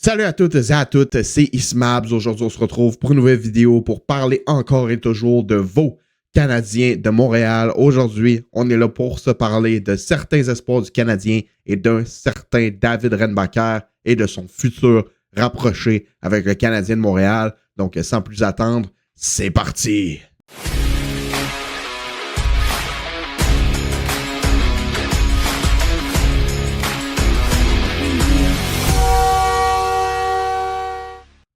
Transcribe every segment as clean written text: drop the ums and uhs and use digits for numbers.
Salut à toutes et à toutes, c'est Ismabs. Aujourd'hui, on se retrouve pour une nouvelle vidéo pour parler encore et toujours de vos Canadiens de Montréal. Aujourd'hui, on est là pour se parler de certains espoirs du Canadien et d'un certain David Renbacker et de son futur rapproché avec le Canadien de Montréal. Donc, sans plus attendre, c'est parti!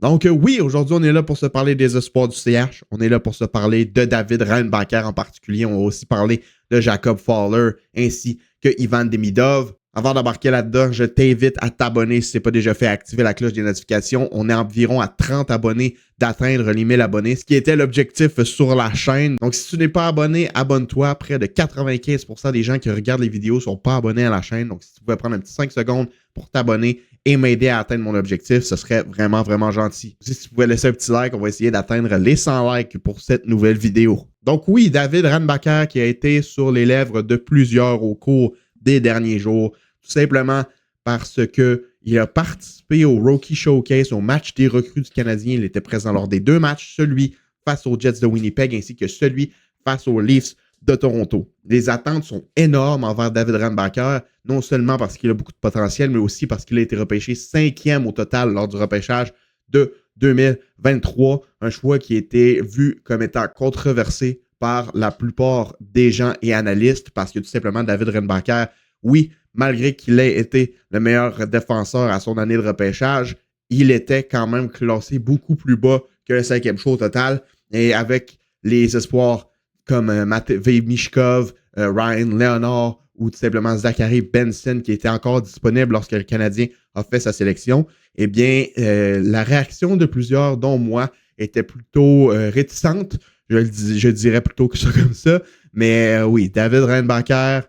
Donc oui, aujourd'hui, on est là pour se parler des espoirs du CH. On est là pour se parler de David Renbacker en particulier. On va aussi parler de Jacob Fowler ainsi que Ivan Demidov. Avant d'embarquer là-dedans, je t'invite à t'abonner si ce n'est pas déjà fait, à activer la cloche des notifications. On est environ à 30 abonnés d'atteindre les 1000 abonnés, ce qui était l'objectif sur la chaîne. Donc si tu n'es pas abonné, abonne-toi. Près de 95% des gens qui regardent les vidéos ne sont pas abonnés à la chaîne. Donc si tu pouvais prendre un petit 5 secondes pour t'abonner et m'aider à atteindre mon objectif, ce serait vraiment, vraiment gentil. Si tu pouvais laisser un petit like, on va essayer d'atteindre les 100 likes pour cette nouvelle vidéo. Donc oui, David Renbacker qui a été sur les lèvres de plusieurs au cours des derniers jours, tout simplement parce qu'il a participé au Rookie Showcase, au match des recrues du Canadien. Il était présent lors des deux matchs, celui face aux Jets de Winnipeg ainsi que celui face aux Leafs de Toronto. Les attentes sont énormes envers David Renbacker, non seulement parce qu'il a beaucoup de potentiel, mais aussi parce qu'il a été repêché 5e au total lors du repêchage de 2023. Un choix qui a été vu comme étant controversé par la plupart des gens et analystes parce que tout simplement David Renbacker, oui, malgré qu'il ait été le meilleur défenseur à son année de repêchage, il était quand même classé beaucoup plus bas que le 5e choix au total. Et avec les espoirs comme Matvei Michkov, Ryan Leonard ou tout simplement Zachary Benson qui était encore disponible lorsque le Canadien a fait sa sélection, eh bien, la réaction de plusieurs, dont moi, était plutôt réticente. Je dirais plutôt que ça comme ça. Mais oui, David Renbacker,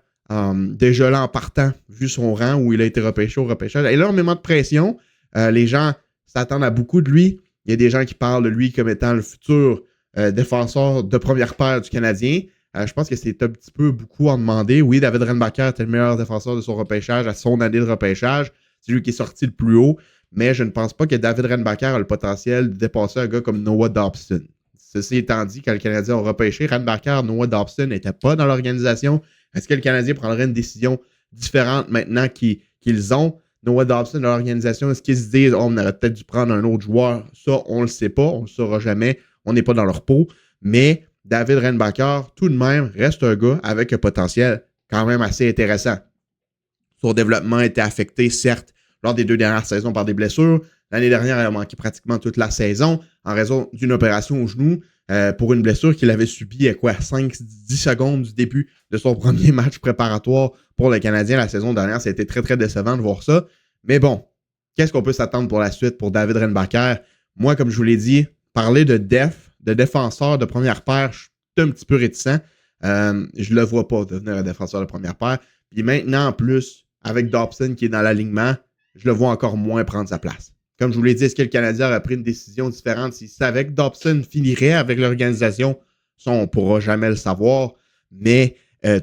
déjà là en partant, vu son rang où il a été repêché au repêchage, il a énormément de pression. Les gens s'attendent à beaucoup de lui. Il y a des gens qui parlent de lui comme étant le futur défenseur de première paire du Canadien. Je pense que c'est un petit peu beaucoup en demander. Oui, David Renbacker était le meilleur défenseur de son repêchage à son année de repêchage. C'est lui qui est sorti le plus haut. Mais je ne pense pas que David Renbacker a le potentiel de dépasser un gars comme Noah Dobson. Ceci étant dit, quand le Canadien a repêché Renbacker, Noah Dobson n'était pas dans l'organisation. Est-ce que le Canadien prendrait une décision différente maintenant qu'ils ont Noah Dobson dans l'organisation? Est-ce qu'ils se disent on aurait peut-être dû prendre un autre joueur? Ça, on ne le sait pas. On ne le saura jamais. On n'est pas dans leur peau. Mais David Renbacker, tout de même, reste un gars avec un potentiel quand même assez intéressant. Son développement a été affecté, certes, lors des 2 dernières saisons par des blessures. L'année dernière, il a manqué pratiquement toute la saison en raison d'une opération au genou pour une blessure qu'il avait subie à 5-10 secondes du début de son premier match préparatoire pour le Canadien la saison dernière. Ça a été très, très décevant de voir ça. Mais bon, qu'est-ce qu'on peut s'attendre pour la suite pour David Renbacker? Moi, comme je vous l'ai dit, parler de défenseur de première paire, je suis un petit peu réticent. Je ne le vois pas devenir un défenseur de première paire. Puis maintenant, en plus, avec Dobson qui est dans l'alignement, je le vois encore moins prendre sa place. Comme je vous l'ai dit, est-ce que le Canadien aurait pris une décision différente s'il savait que Dobson finirait avec l'organisation? Ça, on ne pourra jamais le savoir. Mais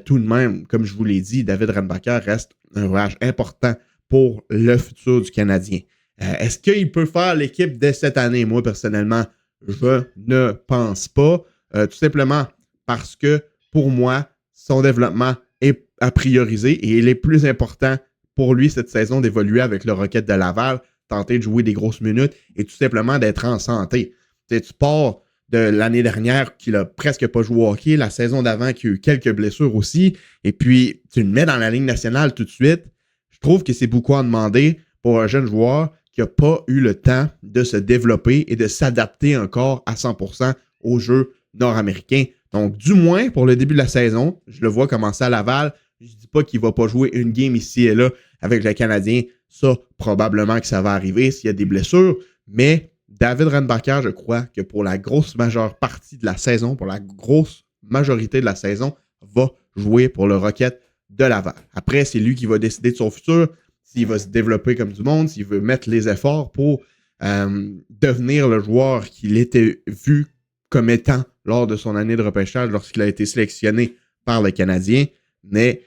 tout de même, comme je vous l'ai dit, David Renbacker reste un voyage important pour le futur du Canadien. Est-ce qu'il peut faire l'équipe dès cette année? Moi, personnellement, je ne pense pas. Tout simplement parce que, pour moi, son développement est à prioriser et il est plus important pour lui cette saison d'évoluer avec le Rocket de Laval, tenter de jouer des grosses minutes et tout simplement d'être en santé. Tu pars de l'année dernière qu'il a presque pas joué au hockey, la saison d'avant qu'il a eu quelques blessures aussi, et puis tu le mets dans la Ligue nationale tout de suite. Je trouve que c'est beaucoup à demander pour un jeune joueur qui n'a pas eu le temps de se développer et de s'adapter encore à 100% au jeu nord-américain. Donc, du moins, pour le début de la saison, je le vois commencer à Laval. Je ne dis pas qu'il ne va pas jouer une game ici et là avec le Canadien. Ça, probablement que ça va arriver s'il y a des blessures. Mais David Renbacker, je crois que pour la grosse majeure partie de la saison, pour la grosse majorité de la saison, va jouer pour le Rocket de Laval. Après, c'est lui qui va décider de son futur, s'il va se développer comme du monde, s'il veut mettre les efforts pour devenir le joueur qu'il était vu comme étant lors de son année de repêchage lorsqu'il a été sélectionné par le Canadien. Mais,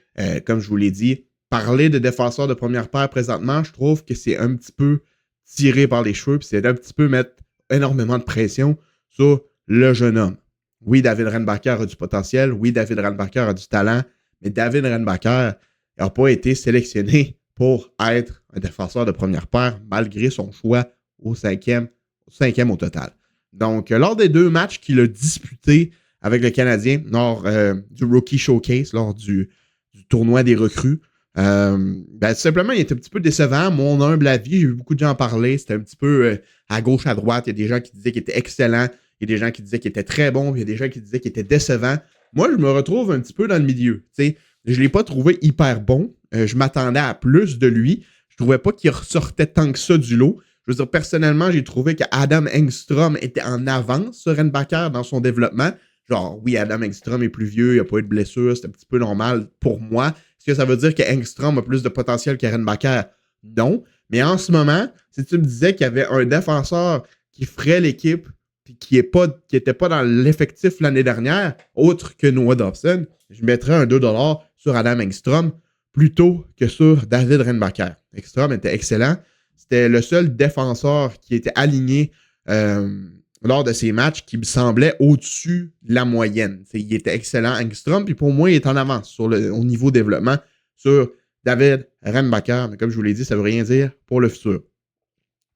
comme je vous l'ai dit, parler de défenseur de première paire présentement, je trouve que c'est un petit peu tirer par les cheveux, puis c'est un petit peu mettre énormément de pression sur le jeune homme. Oui, David Renbacker a du potentiel. Oui, David Renbacker a du talent. Mais David Renbacker n'a pas été sélectionné pour être un défenseur de première paire, malgré son choix au cinquième au total. Donc, lors des 2 matchs qu'il a disputés avec le Canadien, lors du Rookie Showcase, lors du tournoi des recrues, tout simplement, il était un petit peu décevant. Mon humble avis, j'ai vu beaucoup de gens en parler. C'était un petit peu à gauche, à droite. Il y a des gens qui disaient qu'il était excellent. Il y a des gens qui disaient qu'il était très bon. Puis il y a des gens qui disaient qu'il était décevant. Moi, je me retrouve un petit peu dans le milieu. T'sais. Je ne l'ai pas trouvé hyper bon. Je m'attendais à plus de lui. Je trouvais pas qu'il ressortait tant que ça du lot. Je veux dire, personnellement, j'ai trouvé qu'Adam Engstrom était en avance sur Renbacker dans son développement. Genre, oui, Adam Engstrom est plus vieux, il n'a pas eu de blessure, c'est un petit peu normal pour moi. Est-ce que ça veut dire que Engstrom a plus de potentiel que Renbacker? Non. Mais en ce moment, si tu me disais qu'il y avait un défenseur qui ferait l'équipe et qui n'était pas dans l'effectif l'année dernière, autre que Noah Dobson, je mettrais un 2$ sur Adam Engstrom plutôt que sur David Renbacker. Engstrom était excellent. C'était le seul défenseur qui était aligné lors de ces matchs qui me semblait au-dessus de la moyenne. Il était excellent, Engstrom, puis pour moi, il est en avance au niveau développement sur David Renbacker. Mais comme je vous l'ai dit, ça ne veut rien dire pour le futur.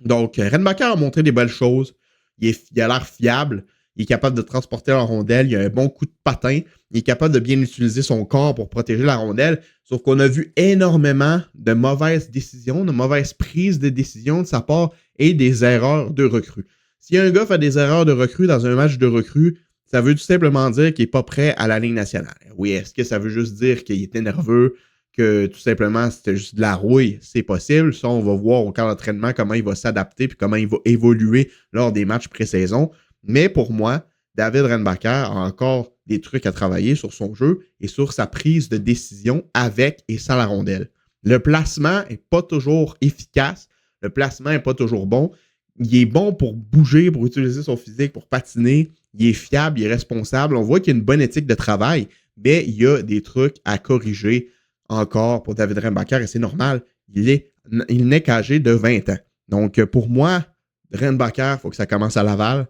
Donc, Renbacker a montré des belles choses. Il a l'air fiable. Il est capable de transporter la rondelle. Il a un bon coup de patin. Il est capable de bien utiliser son corps pour protéger la rondelle. Sauf qu'on a vu énormément de mauvaises décisions, de mauvaises prises de décisions de sa part et des erreurs de recrue. Si un gars fait des erreurs de recrue dans un match de recrue, ça veut tout simplement dire qu'il n'est pas prêt à la Ligue nationale. Oui, est-ce que ça veut juste dire qu'il était nerveux, que tout simplement c'était juste de la rouille? C'est possible. Ça, on va voir au camp d'entraînement comment il va s'adapter puis comment il va évoluer lors des matchs pré-saison. Mais pour moi, David Renbacker a encore des trucs à travailler sur son jeu et sur sa prise de décision avec et sans la rondelle. Le placement n'est pas toujours efficace. Le placement n'est pas toujours bon. Il est bon pour bouger, pour utiliser son physique, pour patiner. Il est fiable, il est responsable. On voit qu'il y a une bonne éthique de travail, mais il y a des trucs à corriger encore pour David Renbacker et c'est normal. Il n'est qu'âgé de 20 ans. Donc, pour moi, Renbacker, il faut que ça commence à Laval.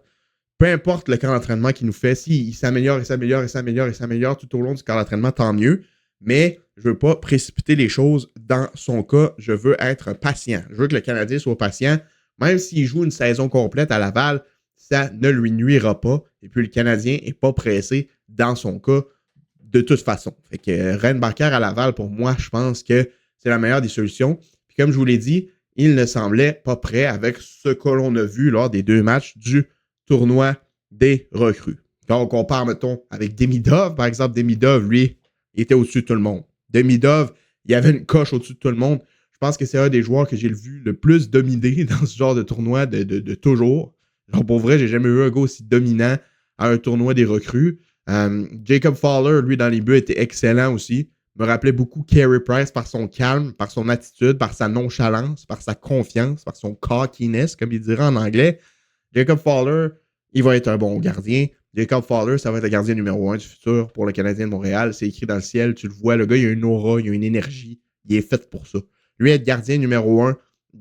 Peu importe le camp d'entraînement qu'il nous fait, s'il s'améliore tout au long du camp d'entraînement, tant mieux. Mais je ne veux pas précipiter les choses dans son cas. Je veux être patient. Je veux que le Canadien soit patient. Même s'il joue une saison complète à Laval, ça ne lui nuira pas. Et puis le Canadien n'est pas pressé dans son cas de toute façon. Fait que Renbacker à Laval, pour moi, je pense que c'est la meilleure des solutions. Puis comme je vous l'ai dit, il ne semblait pas prêt avec ce que l'on a vu lors des 2 matchs du tournoi des recrues. Quand on compare, mettons, avec Demidov, par exemple, Demidov, lui, il était au-dessus de tout le monde. Demidov, il y avait une coche au-dessus de tout le monde. Je pense que c'est un des joueurs que j'ai vu le plus dominer dans ce genre de tournoi de toujours. Genre, pour vrai, j'ai jamais eu un gars aussi dominant à un tournoi des recrues. Jacob Fowler, lui, dans les buts, était excellent aussi. Me rappelait beaucoup Carey Price par son calme, par son attitude, par sa nonchalance, par sa confiance, par son cockiness, comme il dirait en anglais. Jacob Fowler, il va être un bon gardien. Jacob Fowler, ça va être le gardien numéro 1 du futur pour le Canadien de Montréal. C'est écrit dans le ciel, tu le vois, le gars, il a une aura, il a une énergie. Il est fait pour ça. Lui, être gardien numéro 1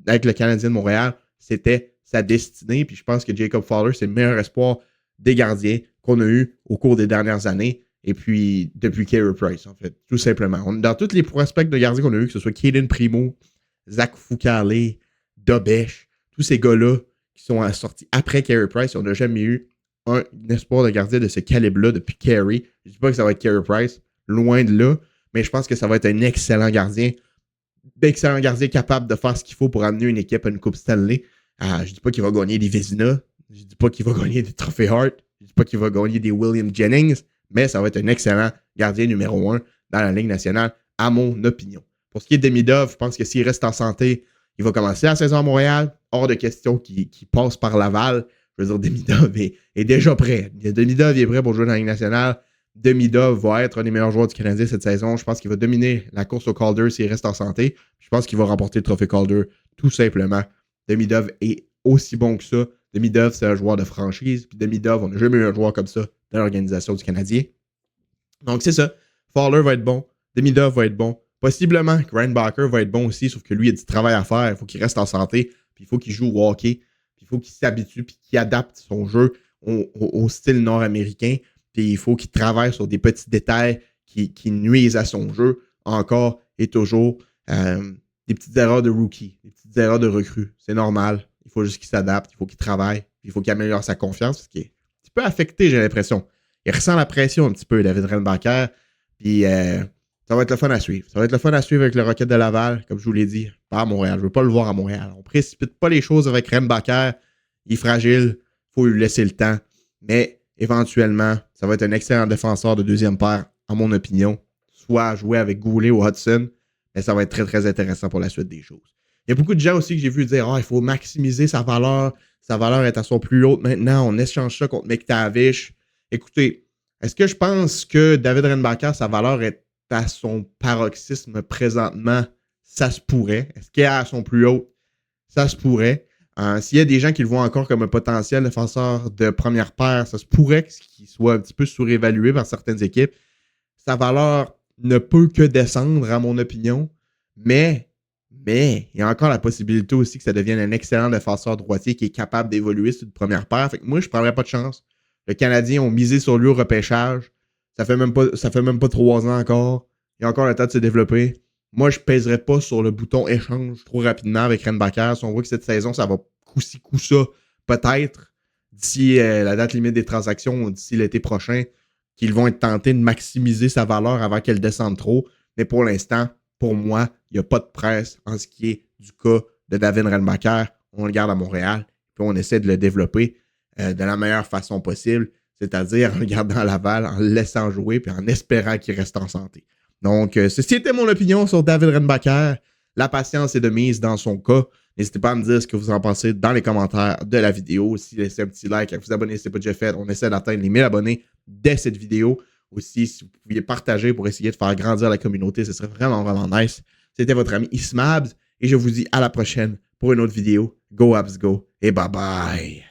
avec le Canadien de Montréal, c'était sa destinée. Puis je pense que Jacob Fowler, c'est le meilleur espoir des gardiens qu'on a eu au cours des dernières années. Et puis, depuis Carey Price, en fait, tout simplement. Dans tous les prospects de gardiens qu'on a eu, que ce soit Caden Primo, Zach Foucalé, Dobesh, tous ces gars-là qui sont sortis après Carey Price, on n'a jamais eu un espoir de gardien de ce calibre-là depuis Carey. Je ne dis pas que ça va être Carey Price, loin de là, mais je pense que ça va être un excellent gardien capable de faire ce qu'il faut pour amener une équipe à une Coupe Stanley. Je ne dis pas qu'il va gagner des Vezina, je ne dis pas qu'il va gagner des Trophées Hart, je ne dis pas qu'il va gagner des William Jennings, mais ça va être un excellent gardien numéro 1 dans la Ligue nationale, à mon opinion. Pour ce qui est de Demidov, je pense que s'il reste en santé, il va commencer la saison à Montréal. Hors de question qu'il passe par Laval. Je veux dire, Demidov est déjà prêt. Demidov est prêt pour jouer dans la Ligue nationale. Demidov va être un des meilleurs joueurs du Canadien cette saison. Je pense qu'il va dominer la course au Calder s'il reste en santé. Je pense qu'il va remporter le trophée Calder, tout simplement. Demidov est aussi bon que ça. Demidov, c'est un joueur de franchise. Puis Demidov, on n'a jamais eu un joueur comme ça dans l'organisation du Canadien. Donc, c'est ça. Fowler va être bon. Demidov va être bon. Possiblement, Renbacker va être bon aussi, sauf que lui, il a du travail à faire. Il faut qu'il reste en santé. puis il faut qu'il joue au hockey, puis il faut qu'il s'habitue, puis qu'il adapte son jeu au style nord-américain, puis il faut qu'il travaille sur des petits détails qui nuisent à son jeu, encore et toujours. Des petites erreurs de rookie, des petites erreurs de recrue. C'est normal. Il faut juste qu'il s'adapte, il faut qu'il travaille, puis il faut qu'il améliore sa confiance, ce qui est un petit peu affecté, j'ai l'impression. Il ressent la pression un petit peu, David Renbacker, puis ça va être le fun à suivre. Ça va être le fun à suivre avec le Rocket de Laval, comme je vous l'ai dit, pas à Montréal. Je ne veux pas le voir à Montréal. On ne précipite pas les choses avec Renbacker. Il est fragile, il faut lui laisser le temps, mais éventuellement, ça va être un excellent défenseur de deuxième paire, en mon opinion. Soit jouer avec Goulet ou Hudson, mais ça va être très, très intéressant pour la suite des choses. Il y a beaucoup de gens aussi que j'ai vu dire il faut maximiser sa valeur. Sa valeur est à son plus haut maintenant. On échange ça contre McTavish. Écoutez, est-ce que je pense que David Renbacker, sa valeur est à son paroxysme présentement? Ça se pourrait. Est-ce qu'elle est à son plus haut? Ça se pourrait. S'il y a des gens qui le voient encore comme un potentiel défenseur de première paire, ça se pourrait qu'il soit un petit peu surévalué par certaines équipes. Sa valeur ne peut que descendre, à mon opinion. Mais, il y a encore la possibilité aussi que ça devienne un excellent défenseur droitier qui est capable d'évoluer sur une première paire. Fait que moi, je ne prendrais pas de chance. Le Canadien ont misé sur lui au repêchage. Ça fait même pas 3 ans encore. Il y a encore le temps de se développer. Moi, je ne pèserais pas sur le bouton échange trop rapidement avec Renbacker. Si on voit que cette saison, ça va coup-ci, coup-ça, peut-être, d'ici la date limite des transactions, d'ici l'été prochain, qu'ils vont être tentés de maximiser sa valeur avant qu'elle descende trop. Mais pour l'instant, pour moi, il n'y a pas de presse en ce qui est du cas de David Renbacker. On le garde à Montréal, puis on essaie de le développer de la meilleure façon possible, c'est-à-dire en le gardant à Laval, en le laissant jouer, puis en espérant qu'il reste en santé. Donc, ceci était mon opinion sur David Renbacker. La patience est de mise dans son cas. N'hésitez pas à me dire ce que vous en pensez dans les commentaires de la vidéo. Aussi, laissez un petit like, vous abonner si ce n'est pas déjà fait. On essaie d'atteindre les 1000 abonnés dès cette vidéo. Aussi, si vous pouviez partager pour essayer de faire grandir la communauté, ce serait vraiment, vraiment nice. C'était votre ami Ismabs et je vous dis à la prochaine pour une autre vidéo. Go Habs Go et bye bye!